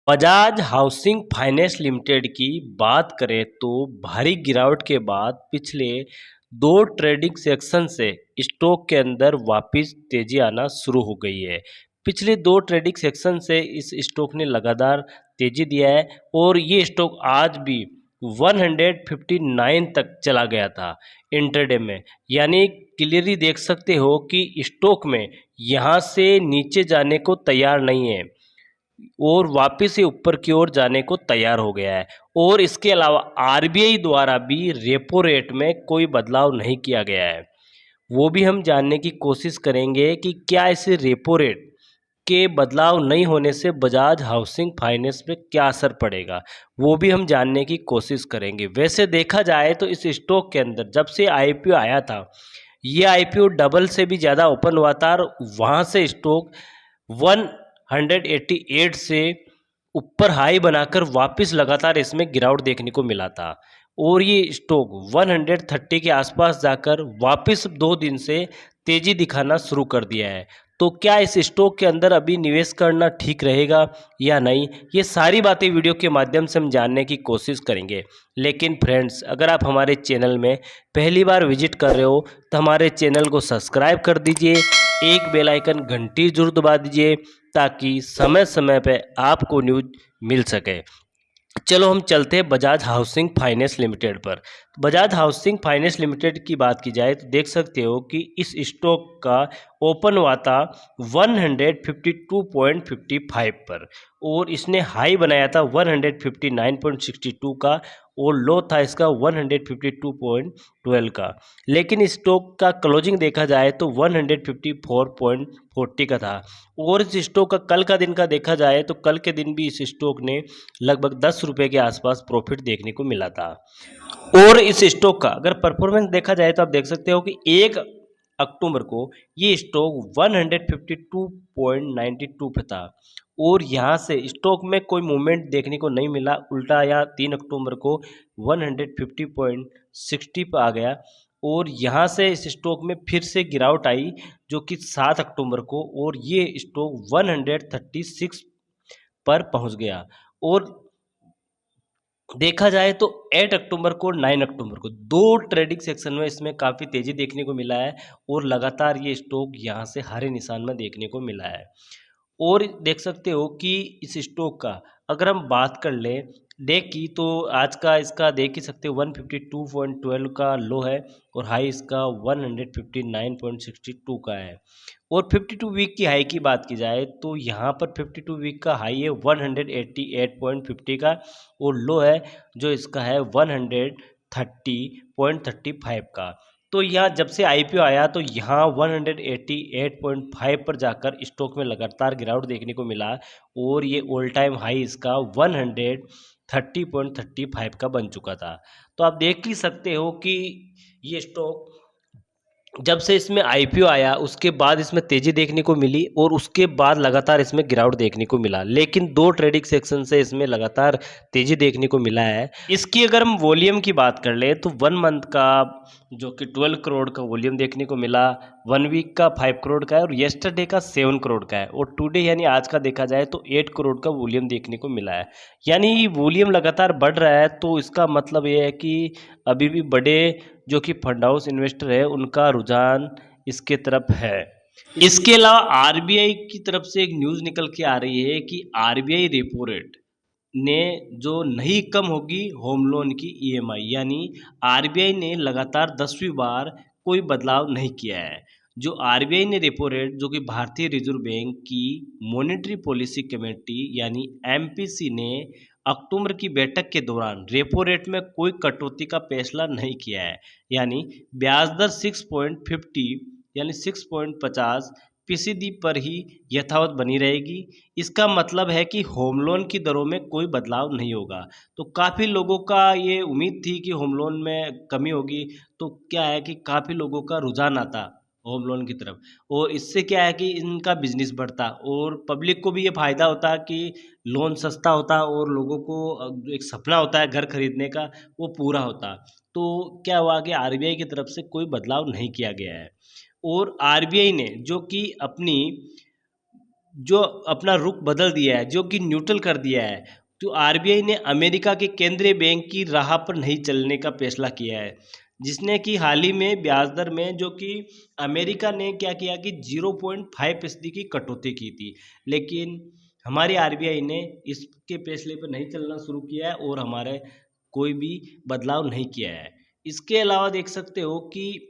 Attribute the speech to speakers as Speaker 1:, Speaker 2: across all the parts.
Speaker 1: Bajaj housing finance limited की बात करें तो भारी गिरावट के बाद पिछले दो ट्रेडिंग सेक्शन से स्टॉक के अंदर वापस तेजी आना शुरू हो गई है। पिछले दो ट्रेडिंग सेक्शन से इस स्टॉक ने लगातार तेजी दिया है और ये स्टॉक आज भी 159 तक चला गया था इंट्राडे में। यानी क्लियरली देख सकते हो कि स्टॉक में यहाँ से नीचे जाने को तैयार नहीं है और वापस से ऊपर की ओर जाने को तैयार हो गया है। और इसके अलावा आरबीआई द्वारा भी रेपो रेट में कोई बदलाव नहीं किया गया है। वो भी हम जानने की कोशिश करेंगे कि क्या इस रेपो रेट के बदलाव नहीं होने से बजाज हाउसिंग फाइनेंस पे क्या असर पड़ेगा, वो भी हम जानने की कोशिश करेंगे। वैसे देखा जाए तो इस स्टॉक के अंदर जब से आईपीओ आया था, ये आईपीओ डबल से भी ज़्यादा ओपन हुआ था और वहाँ से स्टॉक 188 से ऊपर हाई बनाकर वापस लगातार इसमें गिरावट देखने को मिला था और ये स्टॉक 130 के आसपास जाकर वापस 2 दिन से तेजी दिखाना शुरू कर दिया है। तो क्या इस स्टॉक के अंदर अभी निवेश करना ठीक रहेगा या नहीं, ये सारी बातें वीडियो के माध्यम से हम जानने की कोशिश करेंगे। लेकिन फ्रेंड्स, अगर आप हमारे चैनल में पहली बार विजिट कर रहे हो तो हमारे चैनल को सब्सक्राइब कर दीजिए, एक बेल आइकन घंटी जरूर दबा दीजिए ताकि समय समय पे आपको न्यूज मिल सके। चलो हम चलते हैं बजाज हाउसिंग फाइनेंस लिमिटेड पर। बजाज हाउसिंग फाइनेंस लिमिटेड की बात की जाए तो देख सकते हो कि इस स्टॉक का ओपन हुआ था 152.55 पर और इसने हाई बनाया था 159.62 का और लो था इसका 152.12 का। लेकिन स्टॉक का क्लोजिंग देखा जाए तो 154.40 का था। और इस स्टॉक का कल का दिन का देखा जाए तो कल के दिन भी इस स्टॉक ने लगभग 10 रुपये के आसपास प्रॉफिट देखने को मिला था। और इस स्टॉक का अगर परफॉर्मेंस देखा जाए तो आप देख सकते हो कि 1 अक्टूबर को ये स्टॉक 152.92 पे था और यहाँ से स्टॉक में कोई मूवमेंट देखने को नहीं मिला, उल्टा यहाँ 3 अक्टूबर को 150.60 पे आ गया और यहाँ से इस स्टॉक में फिर से गिरावट आई जो कि 7 अक्टूबर को और ये स्टॉक 136 पर पहुँच गया। और देखा जाए तो 8 अक्टूबर को 9 अक्टूबर को दो ट्रेडिंग सेक्शन में इसमें काफ़ी तेज़ी देखने को मिला है और लगातार ये स्टॉक यहाँ से हरे निशान में देखने को मिला है। और देख सकते हो कि इस स्टॉक का अगर हम बात कर लें डे की तो आज का इसका देख ही सकते हो 152.12 का लो है और हाई इसका 159.62 का है। और 52 वीक की हाई की बात की जाए तो यहाँ पर 52 वीक का हाई है 188.50 का और लो है जो इसका है 130.35 का। तो यहाँ जब से आईपीओ आया तो यहाँ 188.5 पर जाकर स्टॉक में लगातार गिरावट देखने को मिला और ये ऑल टाइम हाई इसका 130.35 का बन चुका था। तो आप देख ही सकते हो कि ये स्टॉक जब से इसमें आईपीओ आया उसके बाद इसमें तेज़ी देखने को मिली और उसके बाद लगातार इसमें गिरावट देखने को मिला, लेकिन दो ट्रेडिंग सेक्शन से इसमें लगातार तेज़ी देखने को मिला है। इसकी अगर हम वॉल्यूम की बात कर लें तो 1 मंथ का जो कि 12 करोड़ का वॉल्यूम देखने को मिला, 1 वीक का 5 करोड़ का है और येस्टरडे का 7 करोड़ का है और टुडे यानी आज का देखा जाए तो 8 करोड़ का वॉल्यूम देखने को मिला है। यानी वॉल्यूम लगातार बढ़ रहा है तो इसका मतलब ये है कि अभी भी बड़े जो कि फंड हाउस इन्वेस्टर है उनका रुझान इसके तरफ है। इसके अलावा आरबीआई की तरफ से एक न्यूज़ निकल के आ रही है कि आरबीआई रेपो रेट ने जो नहीं कम होगी होम लोन की ईएमआई, यानी आरबीआई ने लगातार 10वीं बार कोई बदलाव नहीं किया है। जो आरबीआई ने रेपो रेट जो कि भारतीय रिजर्व बैंक की मॉनेटरी पॉलिसी कमेटी यानी एमपीसी ने अक्टूबर की बैठक के दौरान रेपो रेट में कोई कटौती का फैसला नहीं किया है। यानी ब्याज दर 6.50 यानी 6.50 फीसदी पर ही यथावत बनी रहेगी। इसका मतलब है कि होम लोन की दरों में कोई बदलाव नहीं होगा। तो काफ़ी लोगों का ये उम्मीद थी कि होम लोन में कमी होगी, तो क्या है कि काफ़ी लोगों का रुझान आता होम लोन की तरफ और इससे क्या है कि इनका बिजनेस बढ़ता और पब्लिक को भी ये फ़ायदा होता कि लोन सस्ता होता और लोगों को जो एक सपना होता है घर खरीदने का वो पूरा होता। तो क्या हुआ कि आरबीआई की तरफ से कोई बदलाव नहीं किया गया है और आरबीआई ने जो कि अपनी जो अपना रुख बदल दिया है, जो कि न्यूट्रल कर दिया है। तो आरबीआई ने अमेरिका के केंद्रीय बैंक की राह पर नहीं चलने का फैसला किया है, जिसने कि हाल ही में ब्याज दर में जो कि अमेरिका ने क्या किया कि 0.5% की कटौती की थी, लेकिन हमारी आरबीआई ने इसके फैसले पर नहीं चलना शुरू किया है और हमारे कोई भी बदलाव नहीं किया है। इसके अलावा देख सकते हो कि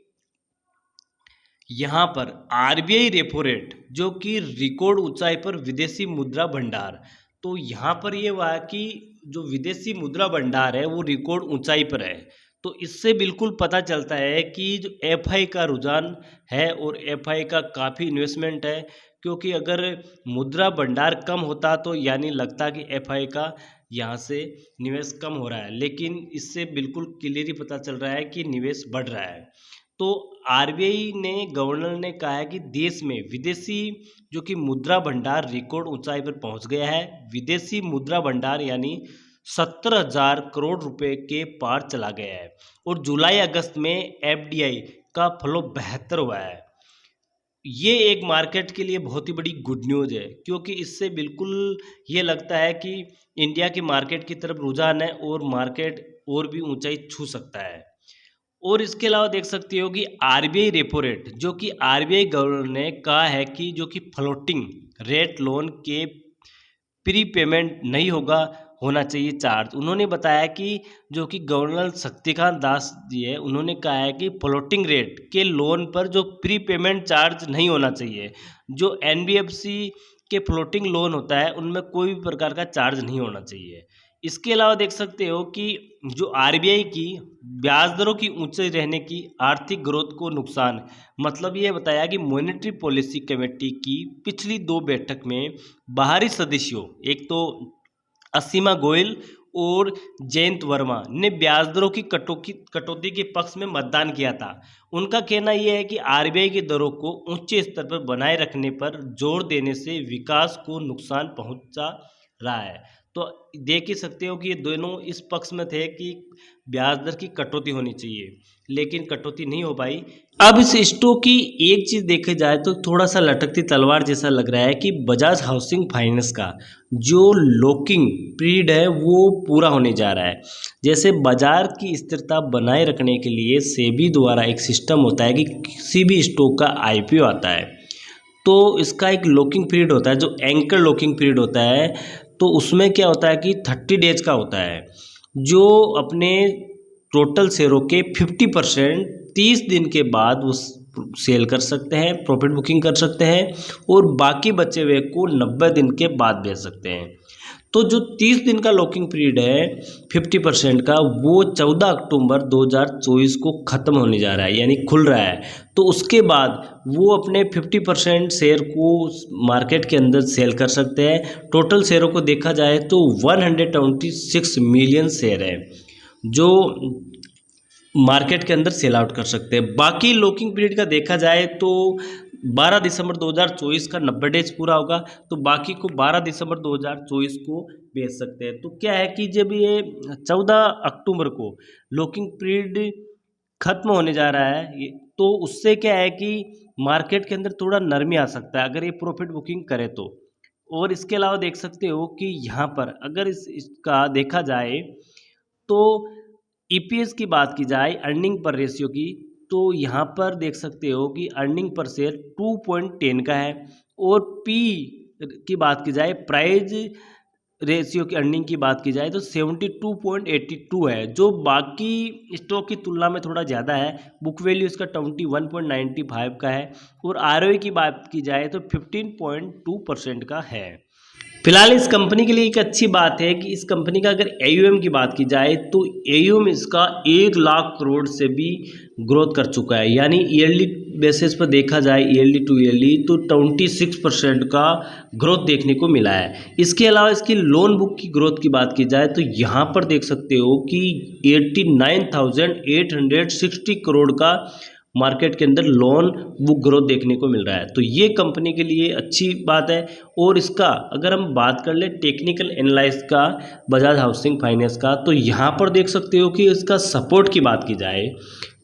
Speaker 1: यहाँ पर आरबीआई रेपो रेट जो कि रिकॉर्ड ऊंचाई पर विदेशी मुद्रा भंडार, तो यहाँ पर ये हुआ है कि जो विदेशी मुद्रा भंडार है वो रिकॉर्ड ऊंचाई पर है। तो इससे बिल्कुल पता चलता है कि जो एफआई का रुझान है और एफआई का काफ़ी इन्वेस्टमेंट है, क्योंकि अगर मुद्रा भंडार कम होता तो यानी लगता कि एफआई का यहाँ से निवेश कम हो रहा है, लेकिन इससे बिल्कुल क्लियरली पता चल रहा है कि निवेश बढ़ रहा है। तो आरबीआई ने गवर्नर ने कहा है कि देश में विदेशी जो कि मुद्रा भंडार रिकॉर्ड ऊंचाई पर पहुंच गया है। विदेशी मुद्रा भंडार यानी 70,000 करोड़ रुपए के पार चला गया है और जुलाई अगस्त में एफडीआई का फ्लो बेहतर हुआ है। ये एक मार्केट के लिए बहुत ही बड़ी गुड न्यूज़ है, क्योंकि इससे बिल्कुल ये लगता है कि इंडिया की मार्केट की तरफ रुझान है और मार्केट और भी ऊंचाई छू सकता है। और इसके अलावा देख सकते हो कि आरबीआई रेपो रेट जो कि आरबीआई गवर्नर ने कहा है कि जो कि फ्लोटिंग रेट लोन के प्री पेमेंट नहीं होना चाहिए चार्ज। उन्होंने बताया कि जो कि गवर्नर शक्तिकांत दास जी है, उन्होंने कहा है कि फ्लोटिंग रेट के लोन पर जो प्री पेमेंट चार्ज नहीं होना चाहिए। जो एनबीएफसी के फ्लोटिंग लोन होता है उनमें कोई भी प्रकार का चार्ज नहीं होना चाहिए। इसके अलावा देख सकते हो कि जो आरबीआई की ब्याज दरों की ऊंचाई रहने की आर्थिक ग्रोथ को नुकसान, मतलब ये बताया कि मॉनेटरी पॉलिसी कमेटी की पिछली 2 बैठक में बाहरी सदस्यों, एक तो असीमा गोयल और जयंत वर्मा ने ब्याज दरों की कटौती के पक्ष में मतदान किया था। उनका कहना यह है कि आरबीआई की दरों को ऊंचे स्तर पर बनाए रखने पर जोर देने से विकास को नुकसान पहुंचा रहा है। तो देख ही सकते हो कि ये दोनों इस पक्ष में थे कि ब्याज दर की कटौती होनी चाहिए, लेकिन कटौती नहीं हो पाई। अब इस स्टॉक की एक चीज़ देखी जाए तो थोड़ा सा लटकती तलवार जैसा लग रहा है कि बजाज हाउसिंग फाइनेंस का जो लॉकिंग पीरियड है वो पूरा होने जा रहा है। जैसे बाजार की स्थिरता बनाए रखने के लिए सेबी द्वारा एक सिस्टम होता है कि किसी भी स्टॉक का आईपीओ आता है तो इसका एक लॉकिंग पीरियड होता है, जो एंकर लॉकिंग पीरियड होता है। तो उसमें क्या होता है कि 30 डेज का होता है, जो अपने टोटल शेयरों के 50% 30 दिन के बाद वो सेल कर सकते हैं, प्रॉफिट बुकिंग कर सकते हैं, और बाकी बचे हुए को 90 दिन के बाद बेच सकते हैं। तो जो 30 दिन का लॉकिंग पीरियड है 50% का, वो 14 अक्टूबर 2024 को ख़त्म होने जा रहा है, यानी खुल रहा है। तो उसके बाद वो अपने 50% शेयर को मार्केट के अंदर सेल कर सकते हैं। टोटल शेयरों को देखा जाए तो 126 मिलियन शेयर है जो मार्केट के अंदर सेल आउट कर सकते हैं। बाकी लॉकिंग पीरियड का देखा जाए तो 12 दिसंबर 2024 का 90 डेज पूरा होगा, तो बाकी को 12 दिसंबर 2024 को बेच सकते हैं। तो क्या है कि जब ये 14 अक्टूबर को लॉकिंग पीरियड खत्म होने जा रहा है, तो उससे क्या है कि मार्केट के अंदर थोड़ा नरमी आ सकता है अगर ये प्रॉफिट बुकिंग करे तो। और इसके अलावा देख सकते हो कि यहाँ पर अगर इसका देखा जाए तो ईपीएस की बात की जाए, अर्निंग पर रेशियो की, तो यहाँ पर देख सकते हो कि अर्निंग पर शेयर 2.10 का है, और पी की बात की जाए, प्राइस रेशियो की अर्निंग की बात की जाए तो 72.82 है, जो बाकी स्टॉक की तुलना में थोड़ा ज़्यादा है। बुक वैल्यू इसका 21.95 का है, और आरओई की बात की जाए तो 15.2% का है। फिलहाल इस कंपनी के लिए एक अच्छी बात है कि इस कंपनी का अगर एयूएम की बात की जाए तो एयूएम इसका 1 लाख करोड़ से भी ग्रोथ कर चुका है, यानी ईयरली बेसिस पर देखा जाए, ईयरली टू ईयरली, तो 26% का ग्रोथ देखने को मिला है। इसके अलावा इसकी लोन बुक की ग्रोथ की बात की जाए तो यहाँ पर देख सकते हो कि 89,860 करोड़ का मार्केट के अंदर लोन बुक ग्रोथ देखने को मिल रहा है। तो ये कंपनी के लिए अच्छी बात है। और इसका अगर हम बात कर ले टेक्निकल एनालिसिस का, बजाज हाउसिंग फाइनेंस का, तो यहाँ पर देख सकते हो कि इसका सपोर्ट की बात की जाए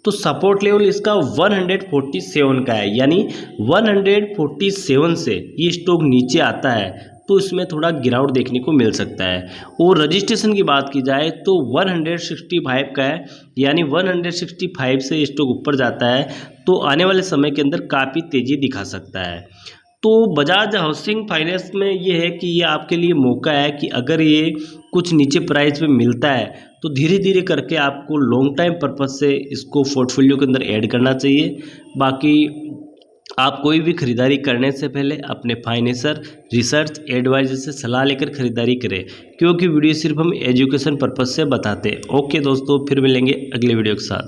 Speaker 1: तो सपोर्ट लेवल इसका 147 का है, यानी 147 से ये स्टॉक नीचे आता है तो इसमें थोड़ा गिरावट देखने को मिल सकता है। और रजिस्ट्रेशन की बात की जाए तो 165 का है, यानी 165 से स्टॉक ऊपर जाता है तो आने वाले समय के अंदर काफ़ी तेज़ी दिखा सकता है। तो बजाज हाउसिंग फाइनेंस में ये है कि ये आपके लिए मौका है कि अगर ये कुछ नीचे प्राइस में मिलता है तो धीरे धीरे करके आपको लॉन्ग टाइम पर्पज से इसको पोर्टफोलियो के अंदर ऐड करना चाहिए। बाकी आप कोई भी खरीदारी करने से पहले अपने फाइनेंसर रिसर्च एडवाइजर से सलाह लेकर खरीदारी करें, क्योंकि वीडियो सिर्फ हम एजुकेशन पर्पज से बताते हैं। ओके दोस्तों, फिर मिलेंगे अगले वीडियो के साथ।